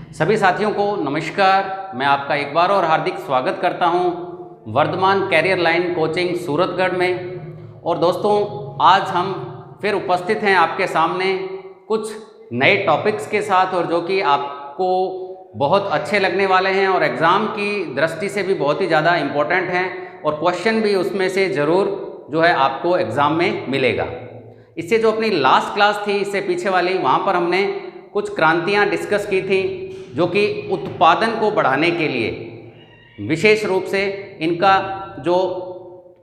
सभी साथियों को नमस्कार। मैं आपका एक बार और हार्दिक स्वागत करता हूं Vardhaman career line coaching Suratgarh में। और दोस्तों, आज हम फिर उपस्थित हैं आपके सामने कुछ नए टॉपिक्स के साथ, और जो कि आपको बहुत अच्छे लगने वाले हैं और एग्ज़ाम की दृष्टि से भी बहुत ही ज़्यादा इम्पोर्टेंट हैं, और क्वेश्चन भी उसमें से ज़रूर जो है आपको एग्ज़ाम में मिलेगा। इससे जो अपनी लास्ट क्लास थी, इससे पीछे वाली, वहाँ पर हमने कुछ क्रांतियाँ डिस्कस की थी जो कि उत्पादन को बढ़ाने के लिए, विशेष रूप से इनका जो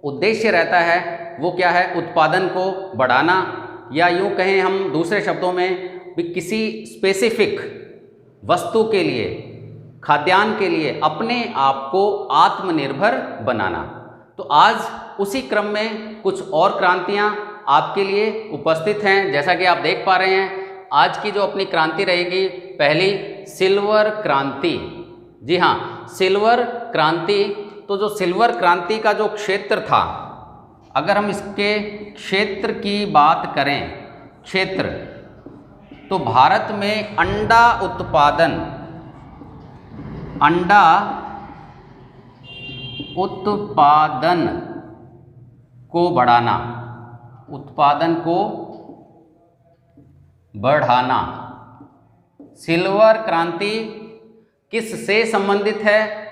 उद्देश्य रहता है वो क्या है, उत्पादन को बढ़ाना, या यूँ कहें हम दूसरे शब्दों में भी किसी स्पेसिफिक वस्तु के लिए, खाद्यान्न के लिए अपने आप को आत्मनिर्भर बनाना। तो आज उसी क्रम में कुछ और क्रांतियाँ आपके लिए उपस्थित हैं। जैसा कि आप देख पा रहे हैं, आज की जो अपनी क्रांति रहेगी, पहली सिल्वर क्रांति। जी हाँ, सिल्वर क्रांति। तो जो सिल्वर क्रांति का जो क्षेत्र था, अगर हम इसके क्षेत्र की बात करें, क्षेत्र, तो भारत में अंडा उत्पादन को बढ़ाना, उत्पादन को बढ़ाना, सिल्वर क्रांति किससे संबंधित है?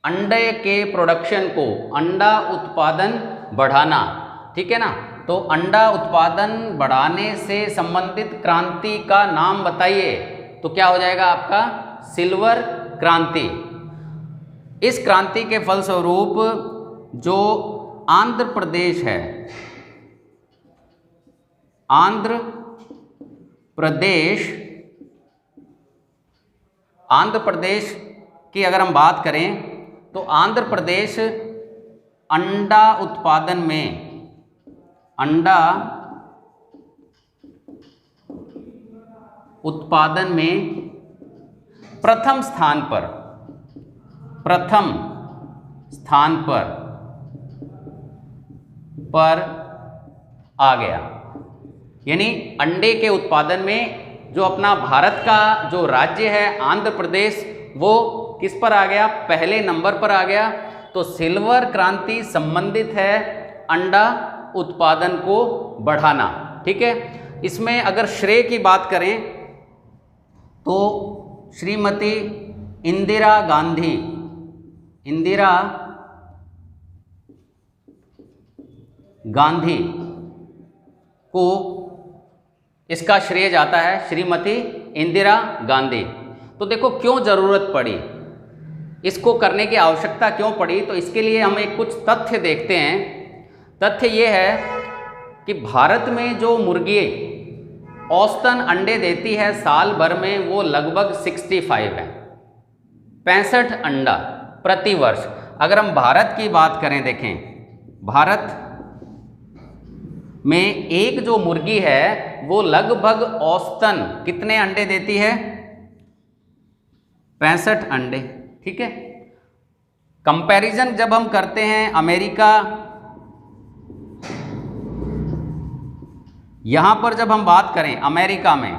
अंडे के प्रोडक्शन को, अंडा उत्पादन बढ़ाना, ठीक है ना। तो अंडा उत्पादन बढ़ाने से संबंधित क्रांति का नाम बताइए, तो क्या हो जाएगा आपका? सिल्वर क्रांति। इस क्रांति के फलस्वरूप जो आंध्र प्रदेश है, आंध्र प्रदेश की अगर हम बात करें, तो आंध्र प्रदेश अंडा उत्पादन में प्रथम स्थान पर आ गया। यानी अंडे के उत्पादन में जो अपना भारत का जो राज्य है आंध्र प्रदेश, वो किस पर आ गया? पहले नंबर पर आ गया। तो सिल्वर क्रांति संबंधित है अंडा उत्पादन को बढ़ाना, ठीक है। इसमें अगर श्रेय की बात करें तो श्रीमती इंदिरा गांधी को इसका श्रेय जाता है, श्रीमती इंदिरा गांधी। तो देखो क्यों ज़रूरत पड़ी, इसको करने की आवश्यकता क्यों पड़ी, तो इसके लिए हम एक कुछ तथ्य देखते हैं। तथ्य ये है कि भारत में जो मुर्गी औसतन अंडे देती है साल भर में, वो लगभग 65 है, 65 अंडा प्रति वर्ष। अगर हम भारत की बात करें, देखें भारत में एक जो मुर्गी है वो लगभग औसतन कितने अंडे देती है? 65 अंडे, ठीक है। कंपैरिजन जब हम करते हैं अमेरिका, यहां पर जब हम बात करें अमेरिका में,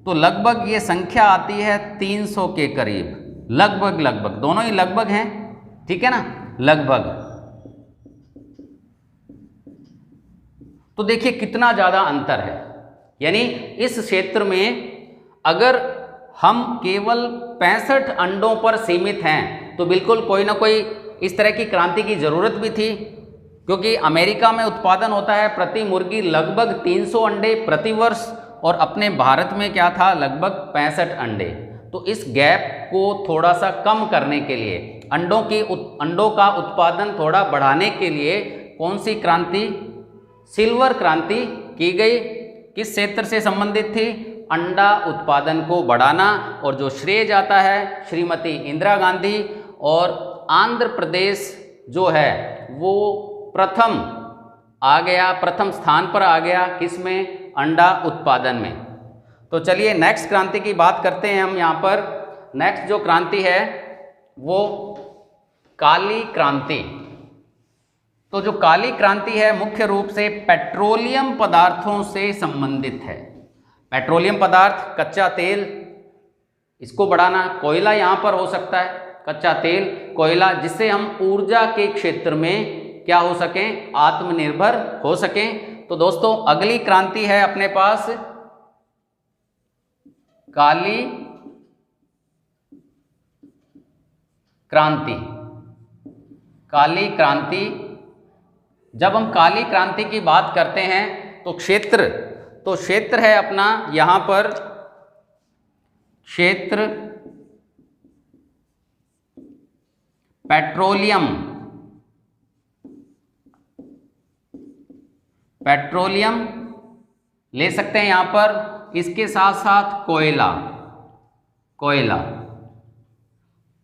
तो लगभग ये संख्या आती है 300 के करीब, लगभग दोनों ही लगभग हैं, ठीक है ना, लगभग। तो देखिए कितना ज़्यादा अंतर है। यानी इस क्षेत्र में अगर हम केवल 65 अंडों पर सीमित हैं, तो बिल्कुल कोई ना कोई इस तरह की क्रांति की ज़रूरत भी थी, क्योंकि अमेरिका में उत्पादन होता है प्रति मुर्गी लगभग 300 अंडे प्रति वर्ष, और अपने भारत में क्या था? लगभग 65 अंडे। तो इस गैप को थोड़ा सा कम करने के लिए, अंडों का उत्पादन थोड़ा बढ़ाने के लिए कौन सी क्रांति? सिल्वर क्रांति की गई। किस क्षेत्र से संबंधित थी? अंडा उत्पादन को बढ़ाना, और जो श्रेय जाता है श्रीमती इंदिरा गांधी। और आंध्र प्रदेश जो है वो प्रथम स्थान पर आ गया, किसमें? अंडा उत्पादन में। तो चलिए नेक्स्ट क्रांति की बात करते हैं हम यहाँ पर। नेक्स्ट जो क्रांति है वो काली क्रांति। तो जो काली क्रांति है मुख्य रूप से पेट्रोलियम पदार्थों से संबंधित है। पेट्रोलियम पदार्थ, कच्चा तेल, इसको बढ़ाना। कोयला यहाँ पर हो सकता है, कच्चा तेल, कोयला, जिससे हम ऊर्जा के क्षेत्र में क्या हो सकें, आत्मनिर्भर हो सकें। तो दोस्तों अगली क्रांति है अपने पास काली क्रांति। काली क्रांति, जब हम काली क्रांति की बात करते हैं तो क्षेत्र है अपना यहाँ पर, क्षेत्र पेट्रोलियम ले सकते हैं यहाँ पर, इसके साथ साथ कोयला,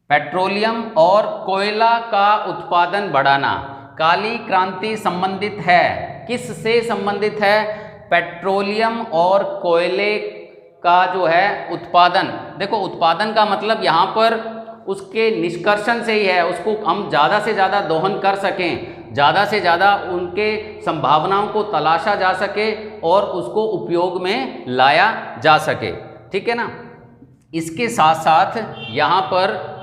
पेट्रोलियम और कोयला का उत्पादन बढ़ाना। काली क्रांति संबंधित है, किससे संबंधित है, पेट्रोलियम और कोयले का जो है उत्पादन। देखो उत्पादन का मतलब यहाँ पर उसके निष्कर्षण से ही है, उसको हम ज़्यादा से ज़्यादा दोहन कर सकें, ज़्यादा से ज़्यादा उनके संभावनाओं को तलाशा जा सके और उसको उपयोग में लाया जा सके, ठीक है ना। इसके साथ साथ यहाँ पर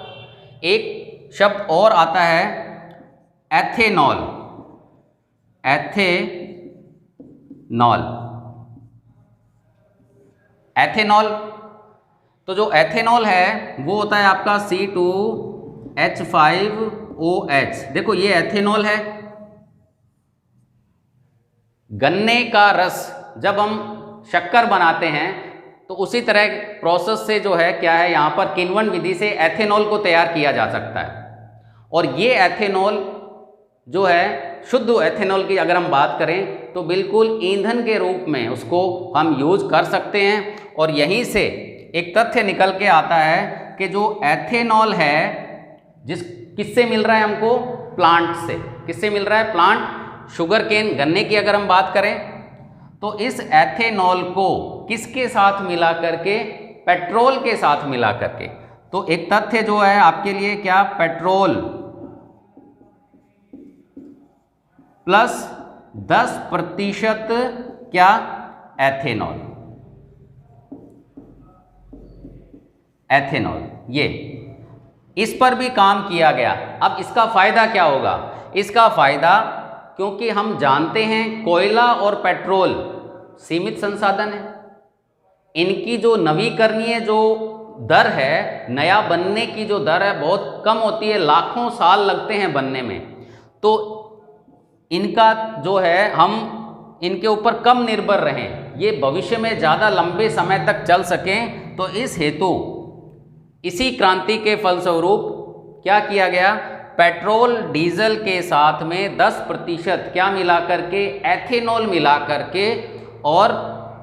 एक शब्द और आता है एथेनॉल। एथेनॉल, तो जो एथेनॉल है वो होता है आपका C2H5OH। देखो ये एथेनॉल है। गन्ने का रस जब हम शक्कर बनाते हैं तो उसी तरह प्रोसेस से जो है क्या है, यहाँ पर किण्वन विधि से एथेनॉल को तैयार किया जा सकता है। और ये एथेनॉल जो है, शुद्ध एथेनॉल की अगर हम बात करें तो बिल्कुल ईंधन के रूप में उसको हम यूज कर सकते हैं। और यहीं से एक तथ्य निकल के आता है कि जो एथेनॉल है किससे मिल रहा है हमको, प्लांट से। किससे मिल रहा है, प्लांट, शुगर केन, गन्ने की अगर हम बात करें तो इस एथेनॉल को किसके साथ मिला करके, पेट्रोल के साथ मिला करके। तो एक तथ्य जो है आपके लिए क्या, पेट्रोल प्लस 10% क्या, एथेनॉल। ये इस पर भी काम किया गया। अब इसका फायदा क्या होगा, इसका फायदा, क्योंकि हम जानते हैं कोयला और पेट्रोल सीमित संसाधन है, इनकी जो नवीकरणीय जो दर है, नया बनने की जो दर है बहुत कम होती है, लाखों साल लगते हैं बनने में। तो इनका जो है हम इनके ऊपर कम निर्भर रहें, ये भविष्य में ज़्यादा लंबे समय तक चल सकें। तो इस हेतु इसी क्रांति के फलस्वरूप क्या किया गया, पेट्रोल डीजल के साथ में 10% क्या मिला करके, एथेनॉल मिला करके, और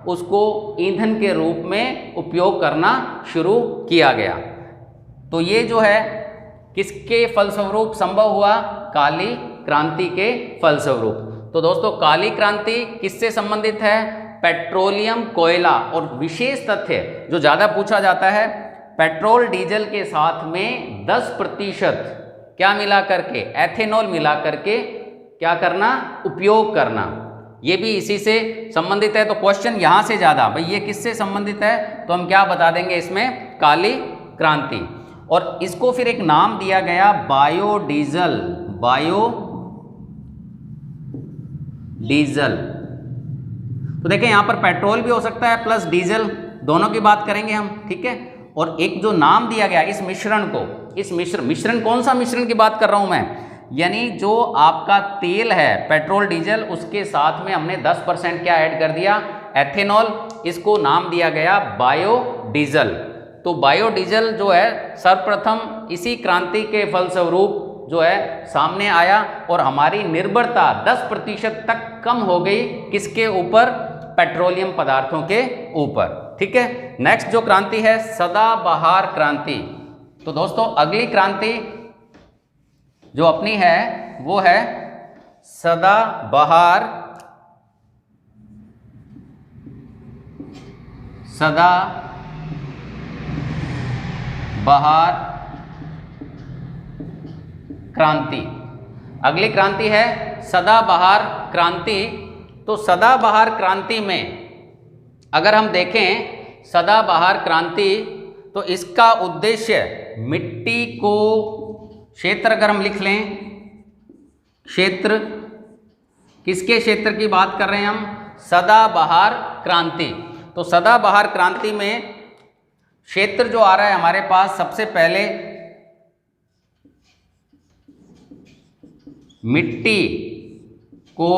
उसको ईंधन के रूप में उपयोग करना शुरू किया गया। तो ये जो है किसके फलस्वरूप संभव हुआ, काली क्रांति के फलस्वरूप। तो दोस्तों काली क्रांति किससे संबंधित है, पेट्रोलियम, कोयला। और विशेष तथ्य जो ज़्यादा पूछा जाता है, पेट्रोल डीजल के साथ में 10% क्या मिला करके, एथेनॉल मिला करके क्या करना, उपयोग करना। ये भी इसी से संबंधित है। तो क्वेश्चन यहाँ से ज़्यादा, भाई ये किससे संबंधित है, तो हम क्या बता देंगे इसमें, काली क्रांति। और इसको फिर एक नाम दिया गया बायोडीजल। तो देखें यहाँ पर पेट्रोल भी हो सकता है प्लस डीजल, दोनों की बात करेंगे हम, ठीक है। और एक जो नाम दिया गया इस मिश्रण को, इस मिश्रण कौन सा मिश्रण की बात कर रहा हूं मैं, यानी जो आपका तेल है पेट्रोल डीजल, उसके साथ में हमने 10% क्या ऐड कर दिया, एथेनॉल। इसको नाम दिया गया बायोडीजल। तो बायोडीजल जो है सर्वप्रथम इसी क्रांति के फलस्वरूप जो है सामने आया, और हमारी निर्भरता 10% तक कम हो गई, किसके ऊपर, पेट्रोलियम पदार्थों के ऊपर, ठीक है। नेक्स्ट जो क्रांति है सदाबहार क्रांति। तो दोस्तों अगली क्रांति जो अपनी है वो है सदाबहार क्रांति। अगली क्रांति है सदाबहार क्रांति। तो सदाबहार क्रांति में अगर हम देखें, सदाबहार क्रांति तो इसका उद्देश्य मिट्टी को, क्षेत्र अगर हम लिख लें, क्षेत्र, किसके क्षेत्र की बात कर रहे हैं हम? सदाबहार क्रांति। तो सदाबहार क्रांति में क्षेत्र जो आ रहा है हमारे पास, सबसे पहले मिट्टी को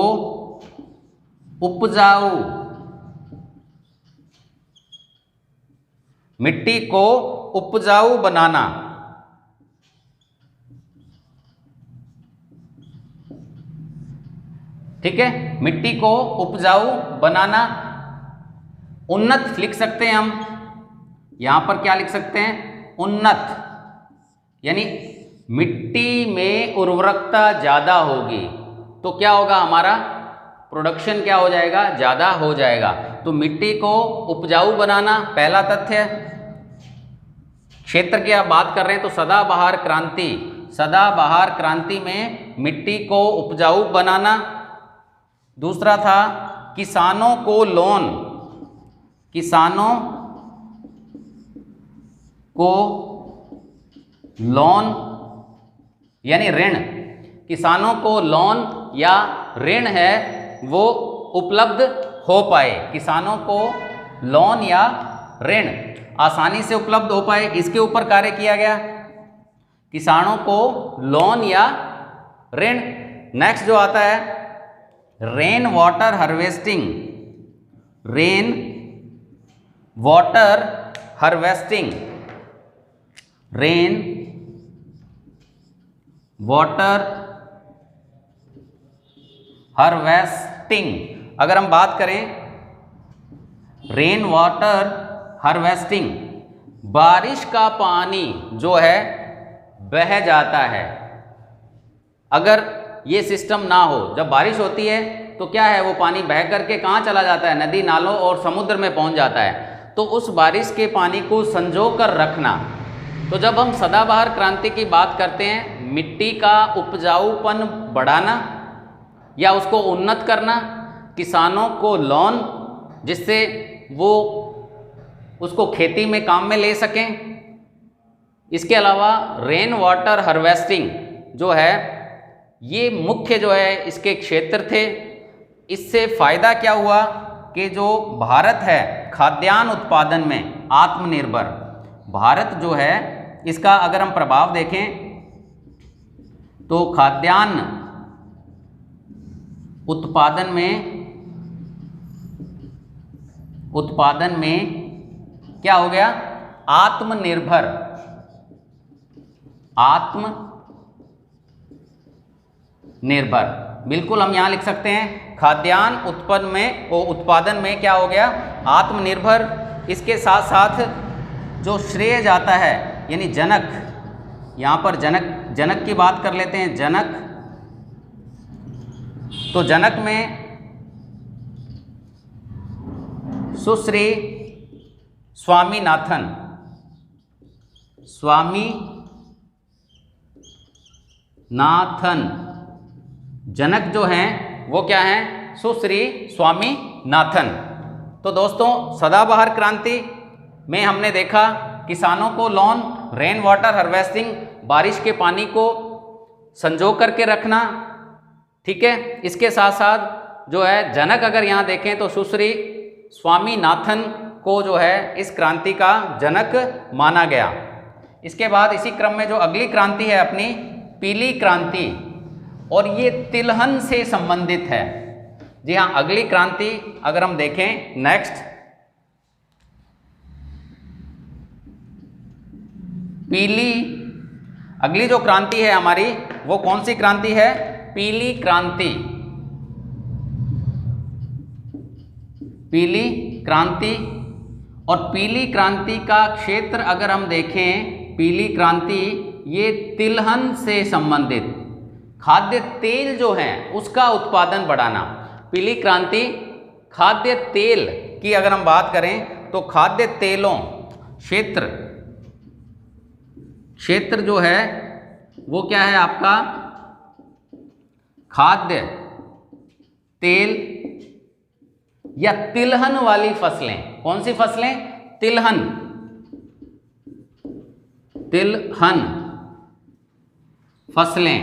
उपजाऊ, मिट्टी को उपजाऊ बनाना, ठीक है, मिट्टी को उपजाऊ बनाना। उन्नत लिख सकते हैं हम, यहां पर क्या लिख सकते हैं? उन्नत, यानी मिट्टी में उर्वरकता ज़्यादा होगी तो क्या होगा? हमारा प्रोडक्शन क्या हो जाएगा? ज़्यादा हो जाएगा। तो मिट्टी को उपजाऊ बनाना पहला तथ्य। क्षेत्र की आप बात कर रहे हैं तो सदाबहार क्रांति, सदाबहार क्रांति में मिट्टी को उपजाऊ बनाना। दूसरा था किसानों को लोन, किसानों को लोन यानी ऋण, किसानों को लोन या ऋण है वो उपलब्ध हो पाए, किसानों को लोन या ऋण आसानी से उपलब्ध हो पाए, इसके ऊपर कार्य किया गया, किसानों को लोन या ऋण। नेक्स्ट जो आता है rain water harvesting, rain water harvesting, rain water harvesting. अगर हम बात करें रेन वाटर हार्वेस्टिंग, बारिश का पानी जो है बह जाता है। अगर ये सिस्टम ना हो, जब बारिश होती है तो क्या है, वो पानी बह करके कहाँ चला जाता है? नदी नालों और समुद्र में पहुँच जाता है। तो उस बारिश के पानी को संजो कर रखना। तो जब हम सदाबहार क्रांति की बात करते हैं, मिट्टी का उपजाऊपन बढ़ाना या उसको उन्नत करना, किसानों को लोन जिससे वो उसको खेती में काम में ले सकें। इसके अलावा रेन वाटर हार्वेस्टिंग जो है ये मुख्य जो है इसके क्षेत्र थे। इससे फ़ायदा क्या हुआ कि जो भारत है खाद्यान्न उत्पादन में आत्मनिर्भर, भारत जो है इसका अगर हम प्रभाव देखें तो खाद्यान्न उत्पादन में क्या हो गया? आत्मनिर्भर, आत्मनिर्भर। बिल्कुल हम यहाँ लिख सकते हैं खाद्यान्न उत्पादन में क्या हो गया? आत्मनिर्भर। इसके साथ साथ जो श्रेय जाता है यानी जनक, यहाँ पर जनक की बात कर लेते हैं। जनक, तो जनक में सुश्री स्वामीनाथन जनक जो हैं वो क्या हैं? सुश्री स्वामीनाथन। तो दोस्तों सदाबहार क्रांति में हमने देखा किसानों को लोन, रेन वाटर हार्वेस्टिंग, बारिश के पानी को संजो करके रखना, ठीक है। इसके साथ साथ जो है जनक अगर यहाँ देखें तो सुश्री स्वामीनाथन को जो है इस क्रांति का जनक माना गया। इसके बाद इसी क्रम में जो अगली क्रांति है अपनी पीली क्रांति, और ये तिलहन से संबंधित है। जी हाँ, अगली क्रांति अगर हम देखें नेक्स्ट पीली, अगली जो क्रांति है हमारी वो कौन सी क्रांति है? पीली क्रांति। पीली क्रांति, और पीली क्रांति का क्षेत्र अगर हम देखें, पीली क्रांति ये तिलहन से संबंधित खाद्य तेल जो है उसका उत्पादन बढ़ाना। पीली क्रांति खाद्य तेल की अगर हम बात करें तो खाद्य तेलों क्षेत्र जो है वो क्या है आपका? खाद्य तेल या तिलहन वाली फसलें। कौन सी फसलें? तिलहन, तिलहन फसलें,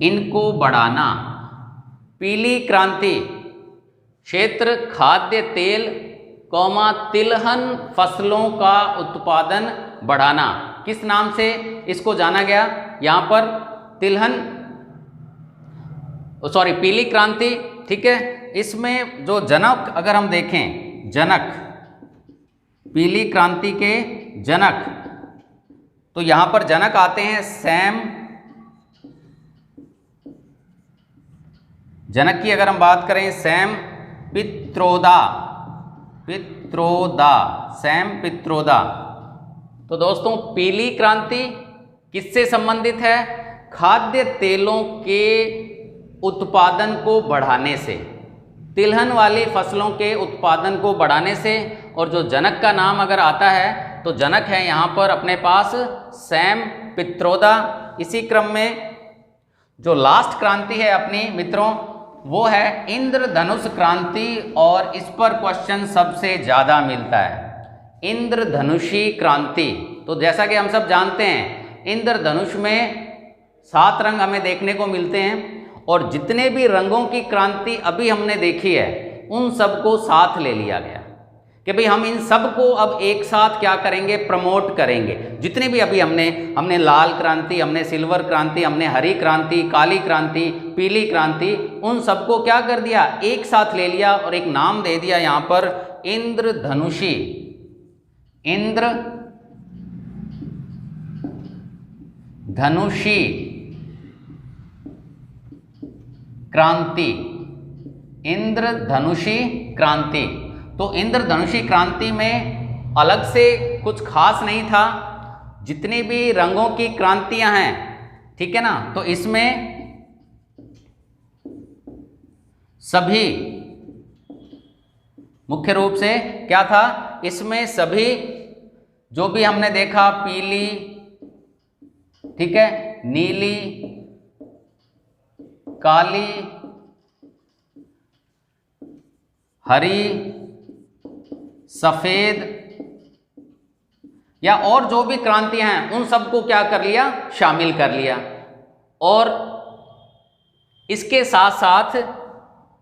इनको बढ़ाना। पीली क्रांति क्षेत्र खाद्य तेल कौमा तिलहन फसलों का उत्पादन बढ़ाना। किस नाम से इसको जाना गया? यहाँ पर तिलहन पीली क्रांति, ठीक है। इसमें जो जनक अगर हम देखें, जनक, पीली क्रांति के जनक, तो यहां पर जनक आते हैं सैम। जनक की अगर हम बात करें सैम पित्रोदा, सैम पित्रोदा। तो दोस्तों पीली क्रांति किससे संबंधित है? खाद्य तेलों के उत्पादन को बढ़ाने से, तिलहन वाली फसलों के उत्पादन को बढ़ाने से। और जो जनक का नाम अगर आता है तो जनक है यहाँ पर अपने पास सैम पित्रोदा। इसी क्रम में जो लास्ट क्रांति है अपनी मित्रों, वो है इंद्रधनुष क्रांति, और इस पर क्वेश्चन सबसे ज़्यादा मिलता है, इंद्रधनुषी क्रांति। तो जैसा कि हम सब जानते हैं, इंद्रधनुष में 7 रंग हमें देखने को मिलते हैं, और जितने भी रंगों की क्रांति अभी हमने देखी है उन सबको साथ ले लिया गया कि भाई हम इन सबको अब एक साथ क्या करेंगे, प्रमोट करेंगे। जितने भी अभी हमने लाल क्रांति, हमने सिल्वर क्रांति, हमने हरी क्रांति, काली क्रांति, पीली क्रांति, उन सबको क्या कर दिया, एक साथ ले लिया और एक नाम दे दिया यहाँ पर इंद्रधनुषी, इंद्रधनुषी क्रांति, इंद्रधनुषी क्रांति। तो इंद्रधनुषी क्रांति में अलग से कुछ खास नहीं था, जितनी भी रंगों की क्रांतियां हैं, ठीक है ना, तो इसमें सभी मुख्य रूप से क्या था, इसमें सभी जो भी हमने देखा, पीली, ठीक है, नीली, काली, हरी, सफेद, या और जो भी क्रांतियां हैं उन सबको क्या कर लिया, शामिल कर लिया। और इसके साथ साथ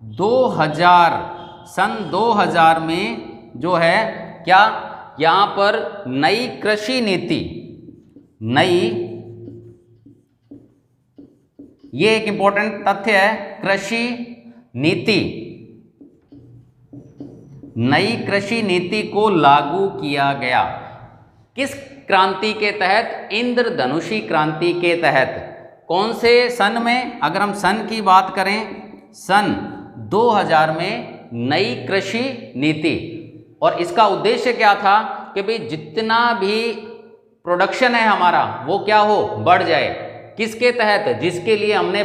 2000 में जो है क्या, यहां पर नई कृषि नीति, ये एक इंपॉर्टेंट तथ्य है, कृषि नीति, नई कृषि नीति को लागू किया गया। किस क्रांति के तहत? इंद्रधनुषी क्रांति के तहत। कौन से सन में? अगर हम सन की बात करें, सन 2000 में नई कृषि नीति। और इसका उद्देश्य क्या था कि भाई जितना भी प्रोडक्शन है हमारा वो क्या हो, बढ़ जाए। किसके तहत? जिसके लिए हमने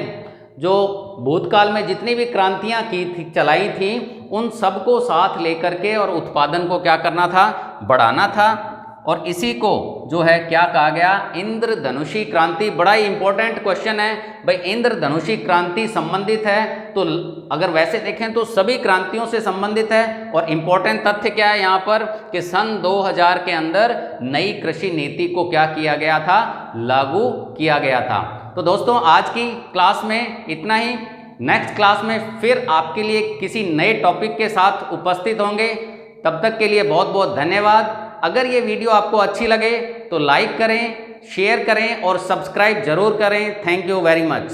जो भूतकाल में जितनी भी क्रांतियां की थी, चलाई थी, उन सबको साथ लेकर के और उत्पादन को क्या करना था, बढ़ाना था। और इसी को जो है क्या कहा गया, इंद्रधनुषी क्रांति। बड़ा ही इंपॉर्टेंट क्वेश्चन है भाई, इंद्रधनुषी क्रांति संबंधित है तो अगर वैसे देखें तो सभी क्रांतियों से संबंधित है। और इंपॉर्टेंट तथ्य क्या है यहाँ पर कि सन 2000 के अंदर नई कृषि नीति को क्या किया गया था, लागू किया गया था। तो दोस्तों आज की क्लास में इतना ही। नेक्स्ट क्लास में फिर आपके लिए किसी नए टॉपिक के साथ उपस्थित होंगे। तब तक के लिए बहुत बहुत धन्यवाद। अगर ये वीडियो आपको अच्छी लगे तो लाइक करें, शेयर करें और सब्सक्राइब जरूर करें। Thank you very much.